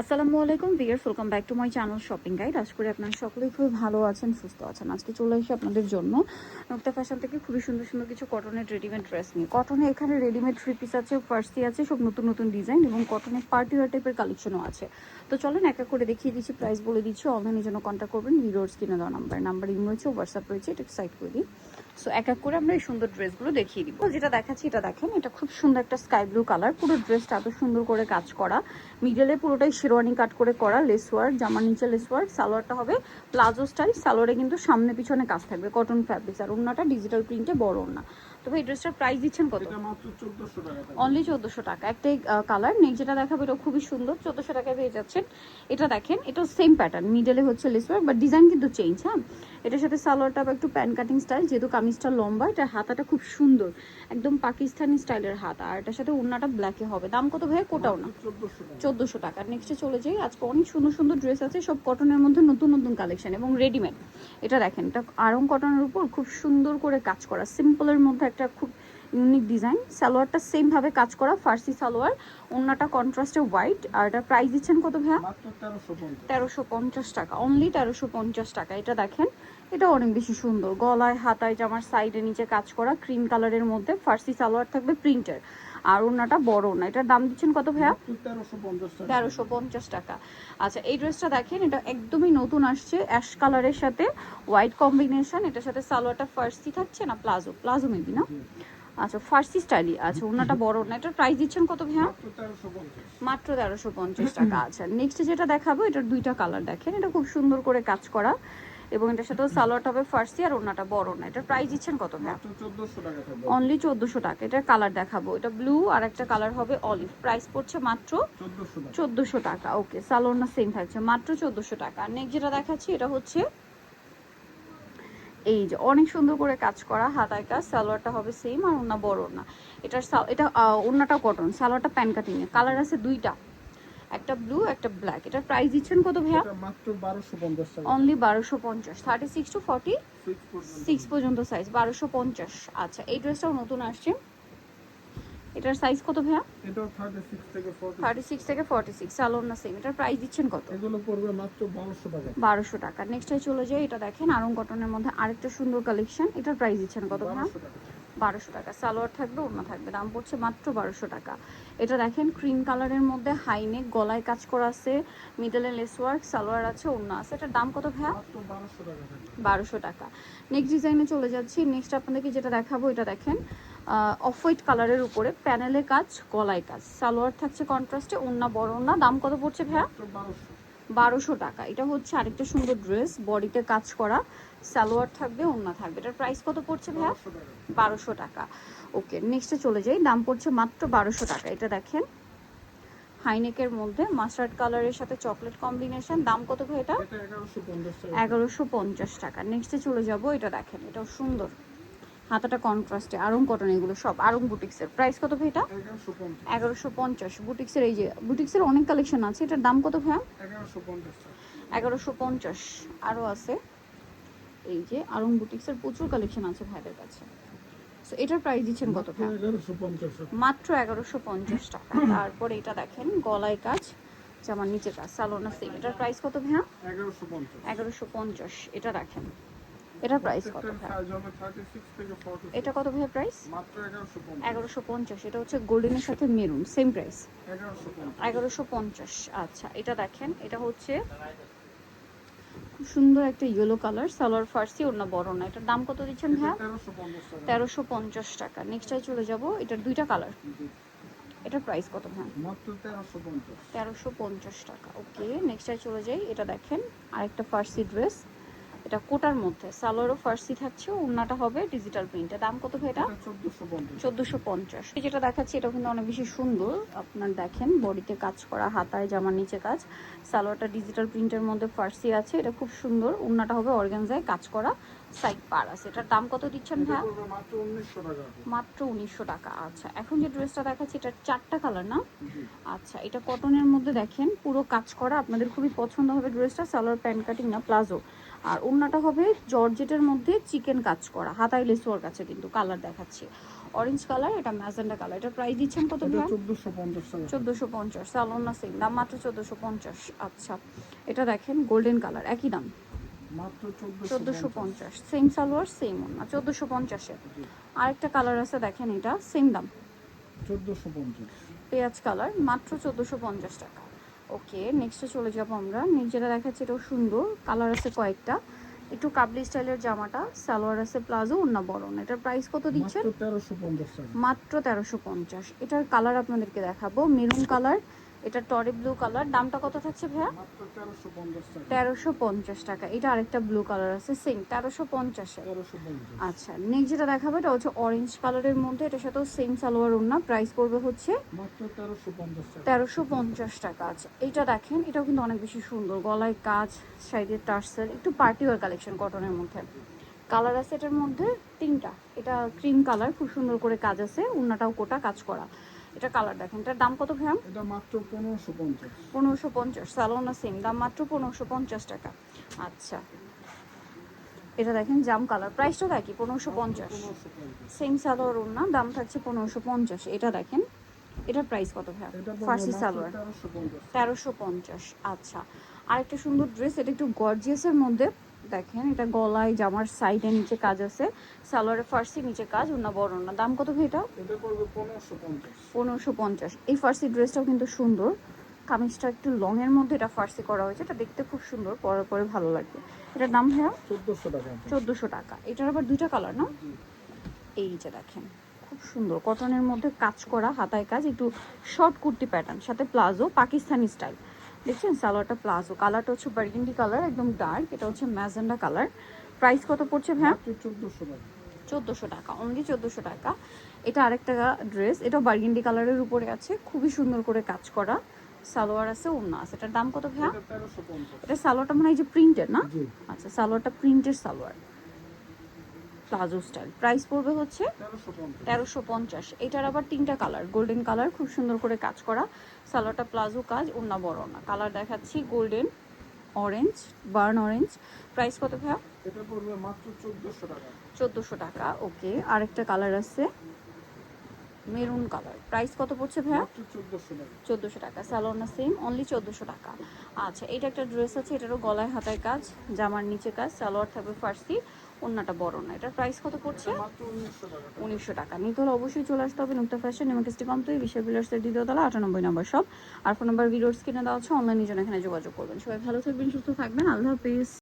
আসসালামু আলাইকুম viewers, welcome back to my channel shopping guide. আশা করি আপনারা সকলেই খুবই ভালো আছেন, সুস্থ আছেন। আজকে চলে এসে আপনাদের জন্য নুক্তা ফ্যাশন থেকে খুবই সুন্দর সুন্দর কিছু কটনের রেডিমেড ড্রেস নিয়ে। কটনে এখানে রেডিমেড থ্রি পিস আছে, ফার্সি আছে, সব নতুন নতুন ডিজাইন এবং কটনের পার্টি ওয়্যার টাইপের কালেকশনও আছে। তো চলেন এক এক করে দেখিয়ে দিচ্ছি, প্রাইস বলে দিচ্ছি। অনলাইনের জন্য কন্ট্যাক্ট করবেন ভিডিওর স্ক্রিনে দেওয়া নাম্বার ইমেল রয়েছে, হোয়াটসঅ্যাপ রয়েছে, এটা সাইড করে দিই। সো এক এক করে আমরা এই সুন্দর ড্রেসগুলো দেখিয়ে দিব। যেটা দেখাচ্ছি এটা দেখেন, এটা খুব সুন্দর একটা স্কাই ব্লু কালার। পুরো ড্রেসটা এত সুন্দর করে কাজ করা, মিডলে পুরোটাই শেরওয়ানি কাট করে করা, লেস ওয়ার্ক, জামার নিচে লেস ওয়ার্ক। সালোয়ারটা হবে প্লাজো স্টাইল, সালোয়ারে কিন্তু সামনে পিছনে কাজ থাকবে, কটন ফ্যাব্রিক্স। আর ওড়নাটা ডিজিটাল প্রিন্টে বড় ওড়না। তো ভাই ড্রেসটার প্রাইস দিচ্ছেন কত? অনলি 1400 টাকা। একটাই কালার নেই, যেটা দেখাবো এটা খুবই সুন্দর, 1400 টাকায় পেয়ে যাচ্ছেন। এটা দেখেন, এটা সেম প্যাটার্ন, মিডলে হচ্ছে লেস ওয়ার্ক, বাট ডিজাইন কিন্তু চেঞ্জ। হ্যাঁ, এটার সাথে সালোয়ারটা একটু প্যান কাটিং স্টাইল, যেহেতু কামিজটা লম্বা, এটার হাতাটা খুব সুন্দর, একদম পাকিস্তানি স্টাইলের হাত। আর এটার সাথে ওড়নাটা ব্ল্যাকে হবে। দাম কত ভাই? কোটাও না 1400 টাকা। নেক্সটে চলে যাই। আজকে অনেক সুন্দর সুন্দর ড্রেস আছে, সব কটনের মধ্যে নতুন নতুন কালেকশন এবং রেডিমেড। এটা দেখেন, এটা আরং কটনের উপর খুব সুন্দর করে কাজ করা, সিম্পলের মধ্যে একটা খুব ইউনিক ডিজাইন। সালোয়ারটা সেম ভাবে কাজ করা, ফার্সি সালোয়ার, ওড়নাটা কন্ট্রাস্টে হোয়াইট। আর এটা প্রাইস দিচ্ছেন কত ভাইয়া? 1350 টাকা। অনলি 1350 টাকা। এটা দেখেন, এটা অনেক বেশি সুন্দর, গলায় হাতায় জামার সাইডে নিচে কাজ করা, ক্রিম কালারের মধ্যে ফার্সি সালোয়ার থাকবে প্রিন্টের। আর ওড়নাটা বড় না। এটার দাম দিচ্ছেন কত ভাইয়া? 1350 টাকা। আচ্ছা, এই ড্রেসটা দেখেন, এটা একদমই নতুন আসছে, অ্যাশ কালারের সাথে হোয়াইট কম্বিনেশন। এটার সাথে সালোয়ারটা ফার্সি থাকছে না, প্লাজো মেবি না? আচ্ছা, ফার্সি স্টাইলই আছে, ওড়নাটা বড় না। এটার প্রাইস দিচ্ছেন কত ভাইয়া? মাত্র 1350 টাকা। আচ্ছা, নেক্সট যেটা দেখাবো, এটার দুইটা কালার দেখেন, এটা খুব সুন্দর করে কাজ করা এবং এটার সাথেও সালোয়ারটা হবে ফার্সি আর ওড়নাটা বড় না। এটার প্রাইস দিচ্ছেন কত ভাইয়া? অনলি 1400 টাকা। এটার কালার দেখাবো, এটা ব্লু আর একটা কালার হবে অলিভ। প্রাইস পড়ছে মাত্র 1400 টাকা। ওকে, সালোয়ার না সেম থাকছে, মাত্র 1400 টাকা। নেক্সট যেটা দেখাচ্ছি, এটা হচ্ছে এই যে অনেক সুন্দর করে কাজ করা, হাতায় কাজ, সালোয়ারটা হবে সেম আর ওড়না বড় না। এটা ওড়নাটা কটন, সালোয়ারটা প্যান কাটিং এ। কালার আছে দুইটা, একটা ব্লু একটা ব্ল্যাক। এটার প্রাইস দিচ্ছেন কত ভাইয়া? মাত্র 1250 টাকা। অনলি 1250, 36 টু 46 পর্যন্ত সাইজ, 1250। আচ্ছা, এই ড্রেসটাও নতুন আসছে, এটার সাইজ কত ভাইয়া? এটাও 36 থেকে 40। 36 থেকে 46, সালোয়ার না সেম। এটার প্রাইস দিচ্ছেন কত? এগুলো পড়বে মাত্র 1200 টাকা। 1200 টাকা। নেক্সটে চলে যাই, এটা দেখেন আরং কটনের মধ্যে আরেকটা সুন্দর কালেকশন। এটার প্রাইস দিচ্ছেন কত ভাইয়া? 1200 টাকা। সালোয়ার থাকবে, ওড়না থাকবে, দাম পড়ছে মাত্র 1200 টাকা। এটা দেখেন, ক্রিম কালারের মধ্যে হাইনেক, গলায় কাজ করা আছে, মিডলে লেস ওয়ার্ক, সালোয়ার আছে, ওড়না আছে। এটার দাম কত ভাইয়া? মাত্র 1200 টাকা। 1200 টাকা। নেক্সট ডিজাইনে চলে যাচ্ছি। নেক্সট আপনাদেরকে যেটা দেখাবো, এটা দেখেন অফ হোয়াইট কালারের উপরে প্যানেলে কাজ, গলায় কাজ, সালোয়ার থাকছে কন্ট্রাস্টে, ওড়না বড় ওড়না। দাম কত পড়ছে ভাইয়া? 1200 টাকা। এটা হচ্ছে আরেকটা সুন্দর ড্রেস, বডিতে কাজ করা, সালোয়ার থাকবে, ওড়না থাকবে। এটার প্রাইস কত পড়ছে ভাইয়া? 1200 টাকা। ওকে, নেক্সটে চলে যাই। দাম পড়ছে মাত্র 1200 টাকা। এটা দেখেন, হাইনেকের মধ্যে মাস্টার্ড কালারের সাথে চকলেট কম্বিনেশন। দাম কত ভাই এটা? 1150 টাকা। নেক্সটে চলে যাব। এটা দেখেন, এটাও সুন্দর, হাতাটা কন্ট্রাস্টে, আরং কটন, এগুলো সব আরং বুটিক্সের। প্রাইস কত ভাই এটা? 1150। বুটিক্সের, এই যে বুটিক্সের অনেক কালেকশন আছে। এটার দাম কত ভাইয়া? 1150। আরও আছে, এই যে আরং বুটিক্সের প্রচুর কালেকশন আছে ভাইদের কাছে। সো এটার প্রাইস দিচ্ছেন কত ভাইয়া? মাত্র 1150 টাকা। তারপরে এটা দেখেন, গলায় কাজ, জামার নিচে কাজ, সালোনা সেম। এটার প্রাইস কত ভাইয়া? 1150। এটা দেখেন, এটার প্রাইস কত ভাইয়া? এটা কত ভাইয়া প্রাইস? 1150। এটা হচ্ছে গোল্ডেনের সাথে মেরুন, সেম প্রাইস 1150। আচ্ছা, এটা দেখেন, এটা হচ্ছে খুব সুন্দর একটা ইয়েলো কালার, সালোয়ার ফার্সি, ওড়না বড় না। এটার দাম কত দিচ্ছেন ভাইয়া? 1350 টাকা। নেক্সটে চলে যাব। এটার দুইটা কালার, এটার প্রাইস কত ভাই? মাত্র 1350। 1350 টাকা। ওকে, নেক্সটে চলে যাই। এটা দেখেন, আরেকটা ফার্সি ড্রেস, এটা কোটার মধ্যে, সালোয়ারও ফার্সি থাকছে, ওড়নাটা হবে ডিজিটাল প্রিন্টে। দাম কত ভাই এটা? 1450। যেটা দেখাচ্ছি এটা কিন্তু অনেক বেশি সুন্দর। আপনার দেখেন, বডিতে কাজ করা, হাতায় জামার নিচে কাজ, সালোয়ারটা ডিজিটাল প্রিন্টের মধ্যে ফার্সি আছে, এটা খুব সুন্দর। ওড়নাটা হবে অর্গানজায় কাজ করা, সাইড পার আছে। এটার দাম কত দিচ্ছেন ভাই? মাত্র 1900 টাকা। মাত্র 1900 টাকা। আচ্ছা, এখন যে ড্রেসটা দেখাচ্ছি, এটার চারটা কালার না? আচ্ছা, এটা কটনের মধ্যে দেখেন, পুরো কাজ করা, আপনাদের খুবই পছন্দ হবে ড্রেসটা। সালোয়ার প্যান্ট কাটিং না, প্লাজো। আর ওড়নাটা হবে জর্জেটের মধ্যে চিকেন কাজ করা, হাতায় লেস ওয়ার্ক আছে, কিন্তু কালার দেখাচ্ছি। অরেঞ্জ কালার, এটা ম্যাজেন্ডা কালার। এটা প্রাইস দিচ্ছেন কত এটা ভাইয়া? 1450 টাকা। 1450। স্যালোন না সেম দাম? মাত্র 1450। আচ্ছা, এটা দেখেন গোল্ডেন কালার, একই দাম মাত্র 1450। সেম সালোয়ার সেম ওড়না, 1450-এ। আরেকটা কালার আছে দেখেন, এটা সেম দাম 1450। পেঁয়াজ কালার, মাত্র 1450 টাকা। ওকে, নেক্সটে চলে যাবো আমরা। যেটা দেখাচ্ছি এটাও সুন্দর, কালার আছে কয়েকটা। একটু কাবলি স্টাইলের জামাটা, সালোয়ার আছে প্লাজো, ওড়না বড় না। এটার প্রাইস কত দিচ্ছেন? মাত্র 1350 টাকা। মাত্র 1350। এটার কালার আপনাদেরকে দেখাবো, মেরুন কালার, এটা টরি ব্লু কালার। দামটা কত থাকছে ভাইয়া? মাত্র 1350 টাকা। 1350 টাকা। এটা আরেকটা ব্লু কালার আছে সেম 1350-এ। 1350। আচ্ছা, নেক্সট যেটা দেখাবো এটা হচ্ছে অরেঞ্জ কালারের মধ্যে, এটার সাথেও সেম সালোয়ার ওড়না। প্রাইস পড়বে হচ্ছে মাত্র 1350 টাকা। 1350 টাকা। আচ্ছা, এইটা দেখেন, এটাও কিন্তু অনেক বেশি সুন্দর, গলায় কাজ, সাইডে টার্সেল, একটু পার্টি ওয়ার কালেকশন কটনের মধ্যে। কালার আছে এটার মধ্যে তিনটা। এটা ক্রিম কালার, খুব সুন্দর করে কাজ আছে, ওড়নাটাও কোটা কাজ করা। এটা কালার দেখেন, এটার দাম কত ভাইয়া? এটা মাত্র 1550। 1550। সালোনা সেম দাম, মাত্র 1550 টাকা। আচ্ছা, এটা দেখেন জাম কালার, প্রাইসটাও দেখি 1550। 1550। সেম সালোয়ার ওড়না, দাম থাকছে 1550। এটা দেখেন, এটার প্রাইস কত ভাইয়া? এটা পড়বে ফার্সি মাত্র সালোয়ার 1350। 1350। আচ্ছা, আরেকটা সুন্দর ড্রেস, এটা একটু গর্জিয়াসের মধ্যে। দেখেন, এটা গলায় জামার সাইডে নিচে কাজ আছে, সালোয়ারে ফার্সি নিচে কাজ, ওড়না বড় না। দাম কত ভাই এটা? এটা পড়বে 1550। 1550। এই ফার্সি ড্রেসটাও কিন্তু সুন্দর, কামিজটা একটু লং এর মধ্যে এটা ফার্সি করা হয়েছে, এটা দেখতে খুব সুন্দর, পরার পরে ভালো লাগবে। এটার দাম ভাইয়া? 1400 টাকা। 1400 টাকা। এটার আবার দুইটা কালার না? এই যে দেখেন, খুব সুন্দর কটনের মধ্যে কাজ করা, হাতায় কাজ, একটু শর্ট কুর্তি প্যাটার্ন, সাথে প্লাজো পাকিস্তানি স্টাইল। দেখছেন সালোয়ারটা প্লাজো, কালারটা হচ্ছে বার্গেন্ডি কালার, একদম ডার্ক। এটা হচ্ছে ম্যাজেন্ডা কালার। প্রাইস কত পড়ছে ভাইয়া? মাত্র 1400 টাকা। 1400 টাকা, অনলি 1400 টাকা। এটা আরেকটা ড্রেস, এটাও বার্গেন্ডি কালারের উপরে আছে, খুবই সুন্দর করে কাজ করা, সালোয়ার আছে, ওড়না আছে। এটার দাম কত ভাইয়া? এটা 1350। এটা সালোয়ারটা মানে এই যে প্রিন্টের না? জি। আচ্ছা, সালোয়ারটা প্রিন্টের সালোয়ার, প্লাজো স্টাইল। প্রাইস পড়বে হচ্ছে 1350। 1350। এটার আবার তিনটা কালার, গোল্ডেন কালার, খুব সুন্দর করে কাজ করা, সালোয়ারটা প্লাজো কাজ, ওড়না বড় না। কালার দেখাচ্ছি golden, orange, burn orange. Price কত ভাইয়া? এটা পড়বে মাত্র 1400 টাকা। 1400 টাকা। ওকে, আরেকটা কালার আছে মেরুন কালার। প্রাইস কত পড়ছে ভাইয়া? মাত্র 1400 টাকা। 1400 টাকা। সালোনা সেম, অনলি 1400 টাকা। আচ্ছা, এটা একটা ড্রেস আছে, এটারও গলায় হাতায় কাজ, জামার নিচে কাজ, সালোয়ার থাকবে ফার্সি, ওড়নাটা বড় না। এটার প্রাইস কত পড়ছে? এটা মাত্র 1900 টাকা। 1900 টাকা। নিতে হলে অবশ্যই চলে আসতে হবে নুক্তা ফ্যাশন, নিমাকিস্টি কমপ্লিট, বিশাল বিলার্সের দ্বিতীয় তলা, 98 নম্বর সব। আর ফোন নাম্বার ভিডিওর স্ক্রিনে দেওয়া হচ্ছে, অনলাইনে জন্য এখানে যোগাযোগ করবেন। সবাই ভালো থাকবেন, সুস্থ থাকবেন, আল্লাহ হাফিজ।